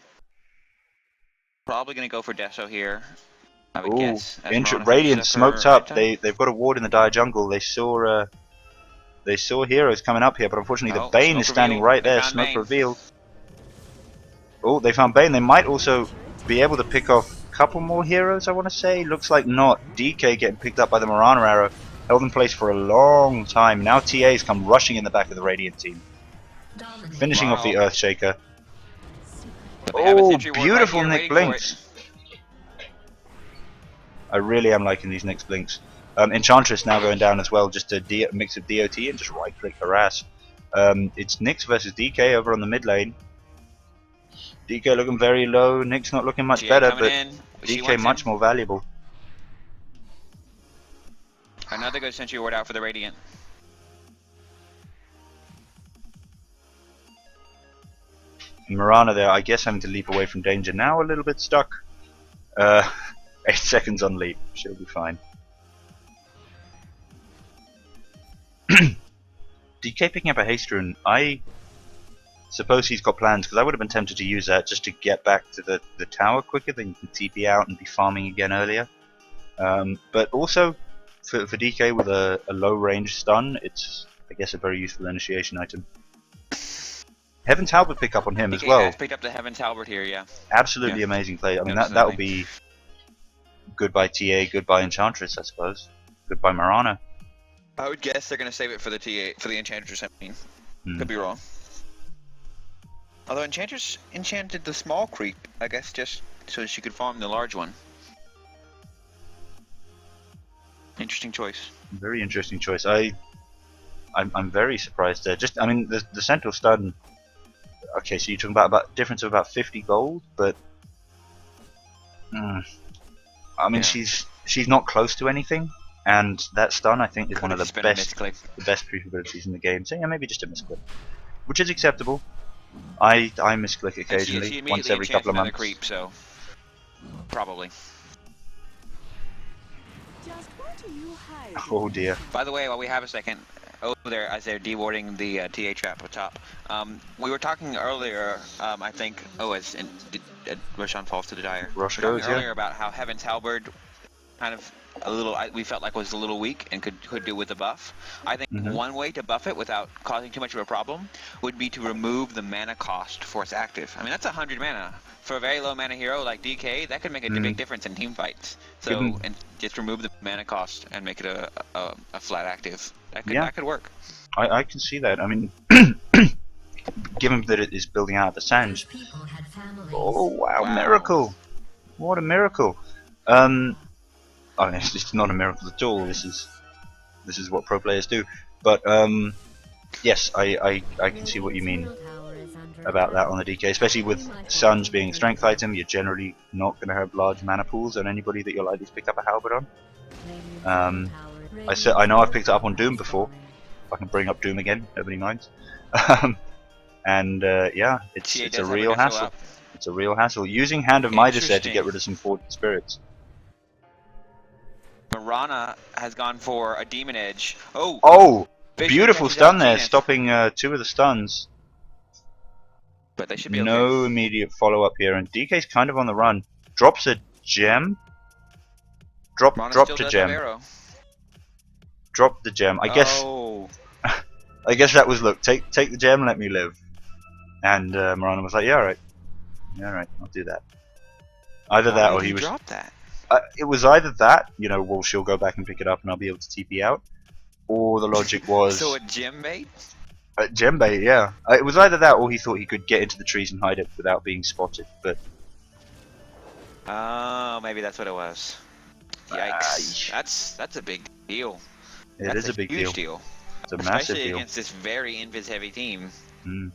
B: Probably going to go for Deso here, I would
A: Ooh,
B: guess. as Mirana
A: Radiant
B: finishes
A: smoked
B: her
A: up.
B: nighttime.
A: They've got a ward in the dire jungle. They saw heroes coming up here, but unfortunately
B: Oh,
A: the Bane
B: smoke
A: is standing
B: reveal.
A: right
B: They
A: there.
B: found
A: Smoke
B: Bane.
A: revealed. Oh, they found Bane. They might also be able to pick off a couple more heroes, I want to say. Looks like not. DK getting picked up by the Mirana arrow. Held in place for a long time. Now TA's come rushing in the back of the Radiant team. Finishing off the
B: Wow.
A: Earthshaker.
B: But they have a
A: Oh,
B: sentry ward
A: beautiful
B: right here
A: Nick
B: waiting for
A: Blinks.
B: it.
A: I really am liking these Nick's Blinks. Enchantress now going down as well, just a mix of DOT and just right click harass. It's Nyx versus DK over on the mid lane. DK looking very low, Nyx not looking much
B: TA
A: better,
B: coming
A: but
B: in. She
A: DK
B: wants
A: much
B: in.
A: more valuable.
B: Another good sentry ward out for the Radiant.
A: Mirana there, I guess having to leap away from danger now, a little bit stuck. 8 seconds on leap, she'll be fine. DK picking up a haste rune, I suppose he's got plans, because I would have been tempted to use that just to get back to the tower quicker, then you can TP out and be farming again earlier. But also, for DK with a low range stun, it's, I guess, a very useful initiation item. Heaven's Halberd pick up on him as
B: DK
A: well.
B: has picked up the Heaven's Halberd here, yeah.
A: Absolutely
B: Yeah.
A: amazing play. I mean,
B: Absolutely.
A: that'll be goodbye TA, goodbye Enchantress, I suppose. Goodbye Mirana.
B: I would guess they're going to save it for the Enchantress, I mean. Could be wrong. Although Enchantress enchanted the small creep, I guess just so she could farm the large one. Interesting choice.
A: Very interesting choice. I'm very surprised there. Just, I mean, the Sentinel stun. Okay, so you're talking about difference of about 50 gold, but I mean,
B: Yeah.
A: she's not close to anything, and that stun I think is one of
B: Could've
A: the
B: just been a misclick.
A: best proof abilities in the game. So yeah, maybe just a misclick, which is acceptable. I misclick
B: And
A: occasionally,
B: she
A: once
B: immediately
A: every couple of
B: another
A: months.
B: creep, so probably.
C: Just what are you hiding?
A: Oh dear.
B: By the way, while we have a second, over there as they're dewarding the TA trap up top, we were talking earlier, I think, as Roshan falls to the dire.
A: Rosh
B: We were
A: goes,
B: talking
A: yeah.
B: earlier about how Heaven's Halberd kind of we felt like was a little weak and could do with a buff. I think one way to buff it without causing too much of a problem would be to remove the mana cost for its active. I mean, that's 100 mana. For a very low mana hero like DK, that could make a big difference in team fights. So, and just remove the mana cost and make it a flat active. That could work.
A: I can see that. I mean, given that it is building out the sands.
C: People had families.
A: Oh wow,
B: Wow.
A: miracle! What a miracle! I mean, it's not a miracle at all. This is what pro players do. But yes, I can see what you mean about that on the DK, especially with Suns being a strength item. You're generally not going to have large mana pools on anybody that you're likely to pick up a halberd on. I know I've picked it up on Doom before. I can bring up Doom again, nobody minds. And yeah, it's
B: TA
A: a
B: does have
A: real
B: an SO
A: hassle.
B: up.
A: It's a real hassle. Using Hand of Midas there to get
B: Interesting.
A: rid of some Forged Spirits.
B: Mirana has gone for a Demon Edge. Oh!
A: Oh!
B: Bishop
A: Beautiful
B: catches
A: stun
B: out
A: there,
B: Zenith.
A: stopping 2 of the stuns.
B: But they should be
A: No
B: okay.
A: immediate follow up here, and DK's kind of on the run. Drops a gem. Drop
B: Marana still
A: the
B: does have
A: gem.
B: arrow.
A: Drop the gem. I guess
B: Oh.
A: I guess that was, look, take the gem, let me live. And Marana was like, yeah, alright. Yeah, alright, I'll do that. Either that,
B: Why
A: or
B: did
A: he was.
B: drop that?
A: It was either that, you know, well, she'll go back and pick it up, and I'll be able to TP out, or the logic was
B: So a gem bait?
A: gem bait. Yeah, it was either that, or he thought he could get into the trees and hide it without being spotted. But
B: Oh, maybe that's what it was. Yikes! That's a big deal.
A: it is a big
B: huge
A: deal.
B: deal.
A: It's a massive
B: Especially
A: deal.
B: against this very invis heavy team.
A: Mm.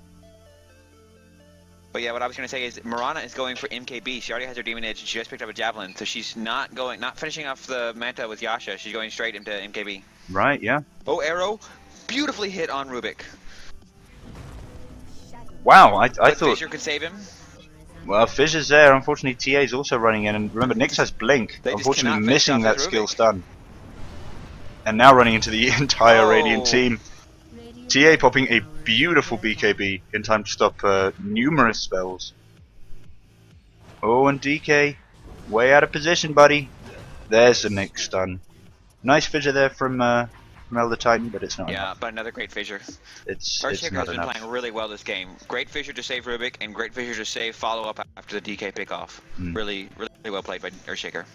B: But yeah, what I was gonna say is Marana is going for MKB. She already has her Demon Edge and she just picked up a Javelin, so she's not finishing off the Manta with Yasha. She's going straight into MKB.
A: Right? Yeah.
B: Oh, arrow! Beautifully hit on Rubik.
A: Wow. I
B: But
A: thought.
B: Fissure could save him.
A: Well, Fissure's there. Unfortunately, TA is also running in, and remember, Nyx has Blink.
B: They just
A: Unfortunately,
B: cannot finish
A: missing
B: off
A: that
B: his
A: skill
B: Rubik.
A: stun. And now running into the entire
B: Oh.
A: Radiant team. TA popping a beautiful BKB in time to stop numerous spells. Oh, and DK, way out of position, buddy. There's the Nyx stun. Nice fissure there from Elder Titan, but it's not
B: Yeah,
A: enough.
B: but another great Fissure.
A: It's
B: Earthshaker
A: not
B: has been
A: enough.
B: playing really well this game. Great Fissure to save Rubik, and great Fissure to save follow-up after the DK pickoff.
A: Mm.
B: Really well played by Earthshaker.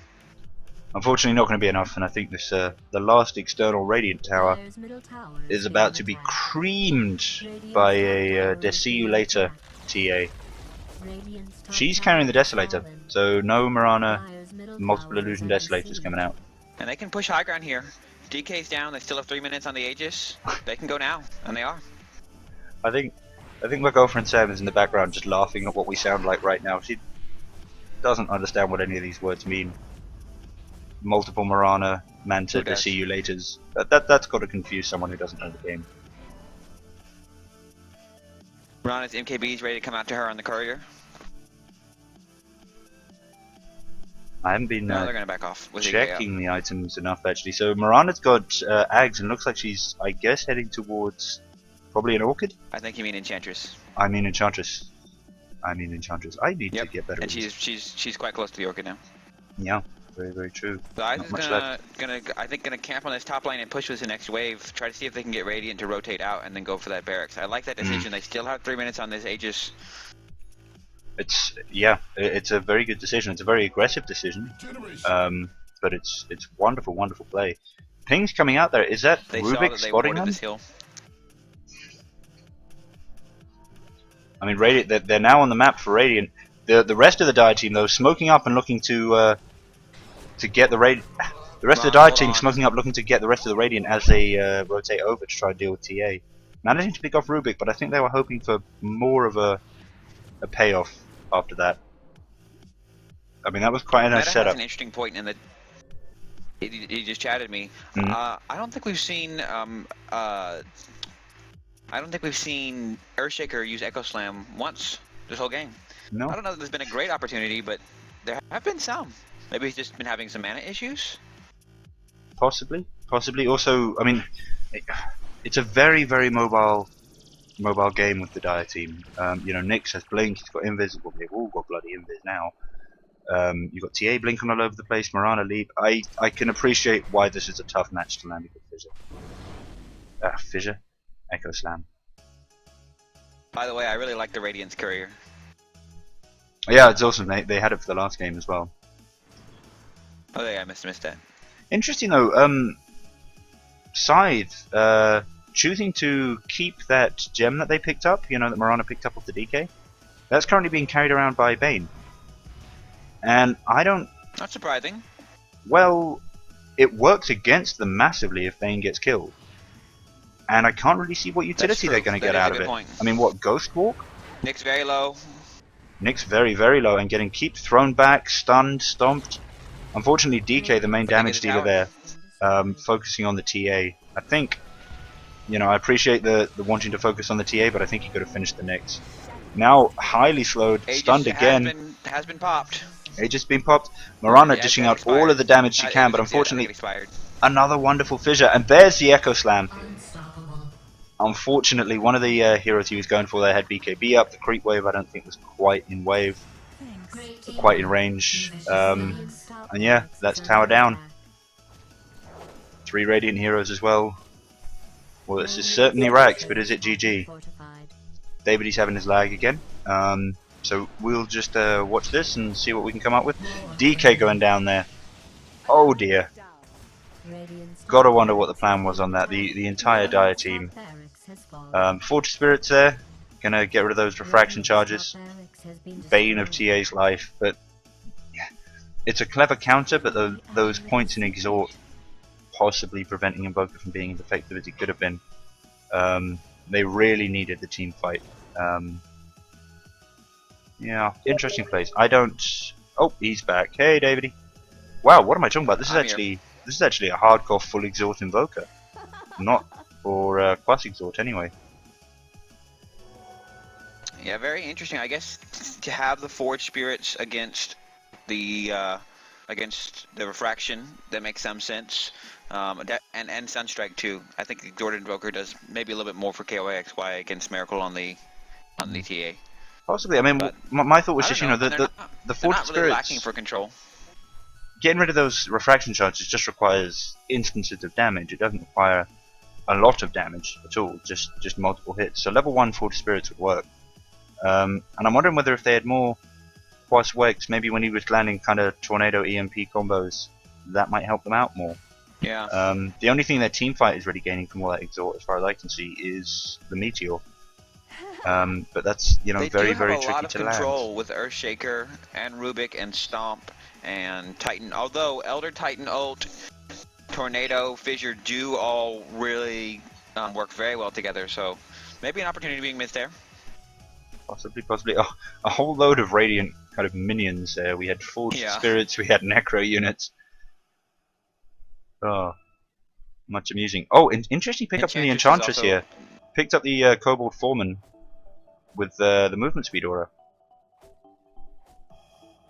A: Unfortunately, not going to be enough, and I think this the last external Radiant Tower
C: Dire's middle tower
A: is
C: being
A: about to be
C: attacked.
A: creamed
C: Radiant's
A: by
C: top
A: a
C: tower is
A: See You
C: being
A: Later
C: attacked.
A: TA.
C: Radiant's top
A: She's
C: tower
A: carrying the
C: has
A: Desolator,
C: fallen.
A: so no Marana
C: Dire's middle
A: multiple
C: tower is
A: illusion
C: under
A: Desolators
C: siege.
A: coming out.
B: And they can push high ground here. DK's down, they still have 3 minutes on the Aegis. They can go now, and they are.
A: I think my girlfriend Sam is in the background just laughing at what we sound like right now. She doesn't understand what any of these words mean. Multiple Marana, Manta,
B: Who
A: the
B: does?
A: See You Laters. That's got to confuse someone who doesn't know the game.
B: Marana's MKB is ready to come out to her on the courier.
A: I haven't been
B: No, they're gonna back off. With
A: checking the items enough actually. So Marana's got Ags and looks like she's, I guess, heading towards probably an Orchid.
B: I think you mean Enchantress.
A: I mean Enchantress. I need to get better.
B: And
A: with
B: she's quite close to the Orchid now.
A: this. Yeah, very true.
B: So Eyes
A: Not
B: is
A: much
B: gonna camp on this top lane and push with the next wave. Try to see if they can get Radiant to rotate out and then go for that barracks. I like that decision. They still have 3 minutes on this Aegis.
A: It's a very good decision. It's a very aggressive decision. But it's wonderful play. Ping's coming out there. Is that
B: They saw
A: Rubik
B: that they
A: spotting
B: warded
A: them?
B: this hill.
A: I mean, Radiant. They're now on the map for Radiant. The rest of the Dire team though, smoking up and looking to get the Radiant. The rest of the Dire
B: Hold
A: team
B: on.
A: smoking up, looking to get the rest of the Radiant as they rotate over to try and deal with TA. Managing to pick off Rubik, but I think they were hoping for more of a payoff after that. I mean, that was quite a nice
B: Meta
A: setup.
B: has an interesting point in that he just chatted me.
A: Mhm.
B: I don't think we've seen Earthshaker use Echo Slam once this whole game.
A: No.
B: I don't know that there's been a great opportunity, but there have been some. Maybe he's just been having some mana issues.
A: Possibly. Also, I mean, it's a very mobile game with the Dire team. You know, Nyx has Blink, he's got Invis. Well, they've all got bloody Invis now. You've got TA blinking all over the place, Marana leap. I can appreciate why this is a tough match to land with Fissure. Fissure? Echo Slam.
B: By the way, I really like the Radiance Courier.
A: Yeah, it's awesome. They had it for the last game as well.
B: Oh yeah, I missed that.
A: Interesting though, Scythe choosing to keep that gem that they picked up, you know, that Marana picked up off the DK. That's currently being carried around by Bane. And I don't...
B: Not surprising.
A: Well, it works against them massively if Bane gets killed. And I can't really see what utility
B: true.
A: they're going to
B: That
A: get
B: is a
A: out of
B: good
A: it.
B: point.
A: I mean, what, Ghost Walk?
B: Nyx very low.
A: Nyx very low and getting keep thrown back, stunned, stomped. Unfortunately, DK, the main damage dealer there, focusing on the TA. I think, you know, I appreciate the wanting to focus on the TA, but I think he could have finished the Nyx. Now, highly slowed,
B: Aegis
A: stunned again.
B: has been popped.
A: Aegis been popped. Marana
B: Yeah,
A: dishing
B: that
A: out
B: expired.
A: all of the damage she can, but
B: Yeah, I think
A: unfortunately,
B: it expired.
A: another wonderful fissure. And there's the Echo Slam.
C: Unstoppable.
A: Unfortunately, one of the heroes he was going for there had BKB up. The creep wave I don't think was quite in wave,
C: Great
A: quite in range. And yeah, that's tower down. 3 Radiant heroes as well. Well, this is certainly Rax, but is it GG? Davidy's having his lag again. So we'll just watch this and see what we can come up with. DK going down there. Oh dear. Gotta wonder what the plan was on that. The entire Dire team. Fortress Spirits there. Gonna get rid of those refraction charges. Bane of TA's life. But yeah, it's a clever counter, but those points in Exhort possibly preventing Invoker from being as effective as he could have been. They really needed the team fight. Yeah, interesting plays. I don't. Oh, he's back. Hey, Davidy. Wow, what am I talking about? This is actually a hardcore full Exhort Invoker, not for Plus Exhort anyway.
B: Yeah, very interesting. I guess to have the Forge Spirits against the refraction, that makes some sense. And Sunstrike too. I think the Exhort Invoker does maybe a little bit more for KOXY against Meracle on the TA.
A: Possibly. I mean, my thought was just, you know, the Forge
B: not really
A: Spirits
B: lacking for control.
A: Getting rid of those refraction charges just requires instances of damage. It doesn't require a lot of damage at all. Just multiple hits. So level 1 Forge Spirits would work. And I'm wondering whether if they had more Quas Wex, maybe when he was landing kind of Tornado EMP combos, that might help them out more.
B: Yeah.
A: The only thing their team fight is really gaining from all that Exhort, as far as I can see, is the Meteor. But that's, you know, very very tricky to land. They do have a lot of control
B: with Earthshaker and Rubik and Stomp and Titan. Although Elder Titan ult, Tornado, Fissure do all really work very well together. So maybe an opportunity being missed there.
A: Possibly. Oh, a whole load of Radiant kind of minions there. We had Forged Spirits, we had Necro units. Oh, much amusing. Oh, interesting pickup from the Enchantress here. Picked up the Kobold Foreman with the movement speed aura.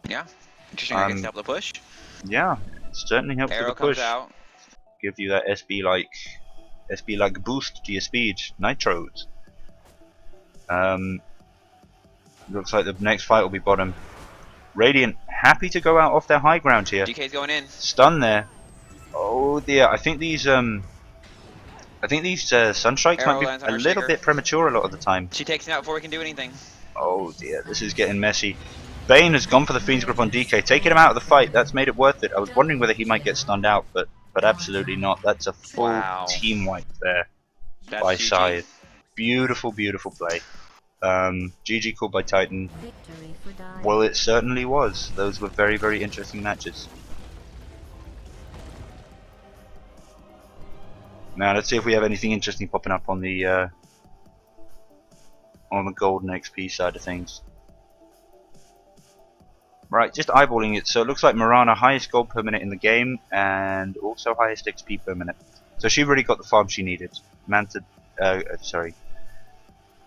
B: Yeah, interesting. I guess help the push.
A: Yeah, it certainly helps with the push.
B: Comes out.
A: Give you that SB like boost to your speed. Nitros. Looks like the next fight will be bottom. Radiant happy to go out off their high ground here.
B: DK's going in.
A: Stun there. Oh dear, I think these Sunstrikes might be a little bit premature a lot of the time.
B: She takes him out before we can do anything.
A: Oh dear, this is getting messy. Bane has gone for the Fiend's Grip on DK, taking him out of the fight. That's made it worth it. I was wondering whether he might get stunned out, but absolutely not. That's a full team wipe there by Scythe. Beautiful, beautiful play. GG called by Titan. Well, it certainly was. Those were very, very interesting matches. Now let's see if we have anything interesting popping up on the golden XP side of things. Right, just eyeballing it. So it looks like Mirana highest gold per minute in the game and also highest XP per minute. So she really got the farm she needed.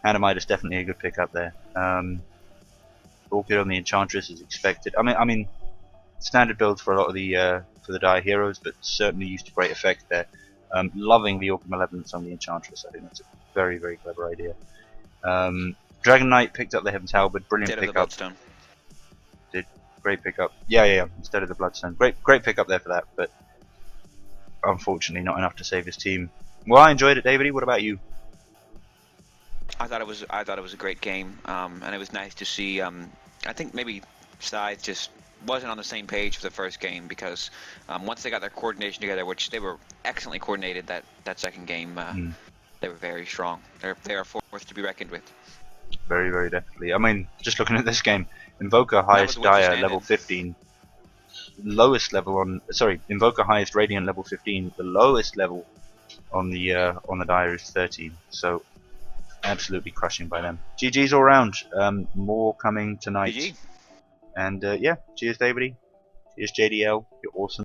A: Anamite is definitely a good pickup there. All good on the Enchantress as expected. I mean, standard builds for a lot of the for the Dire heroes, but certainly used to great effect there. Loving the Orc Malevolence on the Enchantress. I think that's a very, very clever idea. Dragon Knight picked up the Heaven's Halberd. Brilliant pickup. Did great pickup. Yeah. Instead of the Bloodstone. Great pickup there for that, but unfortunately not enough to save his team. Well, I enjoyed it, Davidy. What about you?
B: I thought it was a great game, and it was nice to see. I think maybe Scythe just wasn't on the same page for the first game because once they got their coordination together, which they were excellently coordinated that second game, they were very strong. They are a force to be reckoned with.
A: Very, very definitely. I mean, just looking at this game, Invoker highest Dire level 15, lowest level on Invoker highest Radiant level 15, the lowest level on the Dire is 13. So absolutely crushing by them. GG's all round. More coming tonight.
B: GG.
A: And yeah, cheers Davidy. Cheers JDL. You're awesome.